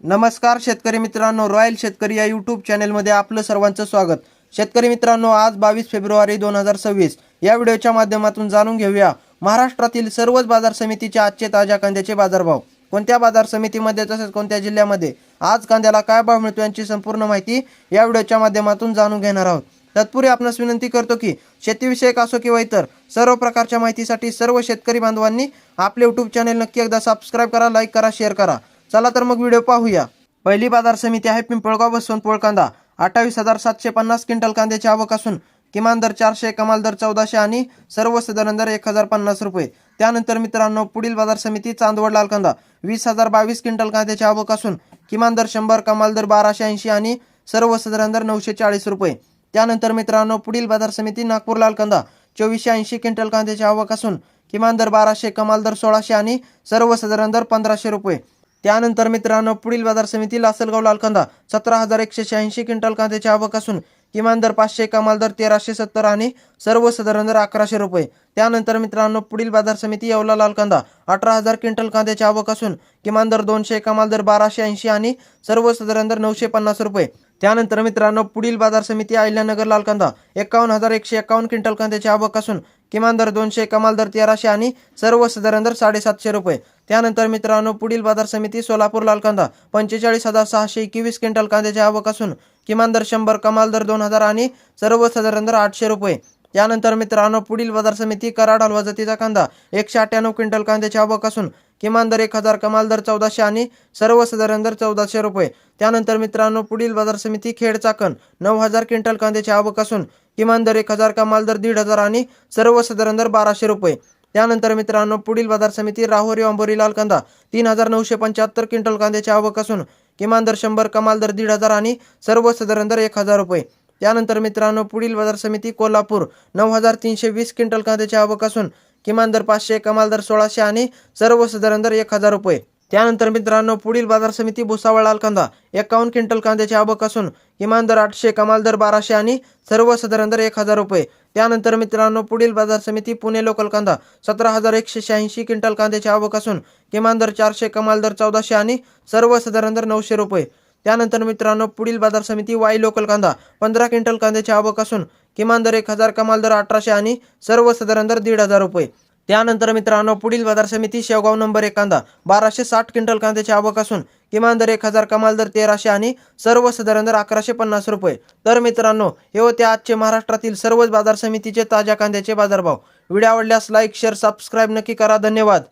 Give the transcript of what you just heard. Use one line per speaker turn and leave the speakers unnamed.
नमस्कार शेतकरी मित्रांनो, रॉयल शेतकरी या यूट्यूब चॅनलमध्ये आपलं सर्वांचं स्वागत। शेतकरी मित्रांनो, आज 22 फेब्रुवारी 2026 या व्हिडिओच्या माध्यमातून जाणून घेऊया महाराष्ट्रातील सर्वच बाजार समितीचे आजचे ताज्या कांद्याचे बाजारभाव। कोणत्या बाजार समितीमध्ये तसेच कोणत्या जिल्ह्यामध्ये आज कांद्याला काय भाव मिळतो यांची संपूर्ण माहिती या व्हिडिओच्या माध्यमातून जाणून घेणार आहोत। तत्पूर्वी आपणास विनंती करतो की शेतीविषयक असो किंवा इतर सर्व प्रकारच्या माहितीसाठी सर्व शेतकरी बांधवांनी आपले यूट्यूब चॅनल नक्की एकदा सबस्क्राइब करा, लाईक करा, शेअर करा। चला तर मग व्हिडिओ पाहूया। पहिली बाजार समिती आहे पिंपळगाव बसवंतपोळ कांदा 28,750 क्विंटल कांद्याची आवक असून किमान दर 400, कमाल दर 1400 आणि सर्वसाधारण दर 1050 रुपये। त्यानंतर मित्रांनो, पुढील बाजार समिती चांदवड लाल कांदा 20,022 क्विंटल कांद्याची आवक असून किमान दर 100, कमाल दर 1280 आणि सर्वसाधारण दर 940 रुपये। त्यानंतर मित्रांनो, पुढील बाजार समिती नागपूर लाल कांदा 2480 क्विंटल कांद्याची आवक असून किमान दर 1200, कमाल दर 1600 आणि सर्वसाधारण दर 1500 रुपये। त्यानंतर मित्रांनो, पुढील बाजार समिती लासलगाव लाल कांदा 17,186 क्विंटल कांद्याची आवक असून किमान दर 500, कमाल दर 1370 आणि सर्वसाधारण दर 1100 रुपये। त्यानंतर मित्रांनो, पुढील बाजार समिती येवला लाल कांदा 18,000 क्विंटल कांद्याची आवक असून किमान दर 200, कमाल दर 1280 आणि सर्वसाधारण दर 950 रुपये। त्यानंतर मित्रांनो, पुढील बाजार समिती अहिल्यानगर लाल कांदा 51,151 क्विंटल कांद्याची आवक असून किमान दर 200, कमाल दर 1300 आणि सर्वसाधारण दर 750 रुपये। त्यानंतर मित्रांनो, पुढील बाजार समिती सोलापूर लाल कांदा 45,621 क्विंटल कांद्याची आवक असून किमान दर 100, कमाल दर 2000 आणि सर्वसाधारण दर 800 रुपये। त्यानंतर मित्रांनो, पुढील बाजार समिती कराड हलवा जातीचा कांदा 198 क्विंटल कांद्याची आवक असून किमान दर 1000, कमाल दर 1400 आणि सर्वसाधारण दर 1400 रुपये। त्यानंतर मित्रांनो, पुढील बाजार समिती खेड चाकण 9,000 क्विंटल कांद्याची आवक असून किमान दर 1000, कमाल दर 1500 आणि सर्वसाधारण दर 1200 रुपये। त्यानंतर मित्रांनो, पुढील बाजार समिती राहुरी अंबोरी लाल कांदा 3,975 क्विंटल कांद्याची आवक असून किमान दर 100, कमाल दर 1500 आणि सर्वसाधारण दर 1000 रुपये। त्यानंतर मित्रांनो, पुढील बाजार समिती कोल्हापूर 9,320 क्विंटल कांद्याची आवक असून किमान दर 500, कमाल दर 1600 आणि सर्वसाधारण दर 1000 रुपये। त्यानंतर मित्रांनो, पुढील बाजार समिती भुसावळ लाल कांदा 51 क्विंटल कांद्याची आवक असून किमान दर 800, कमाल दर 1200 आणि सर्वसाधारण दर 1000 रुपये। त्यानंतर मित्रांनो, पुढील बाजार समिती पुणे लोकल कांदा 17,186 क्विंटल कांद्याची आवक असून किमान दर 400, कमाल दर 1400 आणि सर्वसाधारण दर 900 रुपये। त्यानंतर मित्रांनो, पुढील बाजार समिती वाई लोकल कांदा 15 क्विंटल कांद्याची आवक असून किमान दर 1000, कमाल दर 1800 आणि सर्वसाधारण दर 1500 रुपये। त्यानंतर मित्रांनो, पुढील बाजार समिती शेवगाव नंबर 1 कांदा 1260 क्विंटल कांद्याची आवक असून किमान दर 1000, कमाल दर 1300 आणि सर्वसाधारण दर 1150 रुपये। तर मित्रांनो, हे होते आजचे महाराष्ट्रातील सर्वच बाजार समितीचे ताज्या कांद्याचे बाजारभाव। व्हिडिओ आवडल्यास लाईक, शेअर, सबस्क्राईब नक्की करा। धन्यवाद।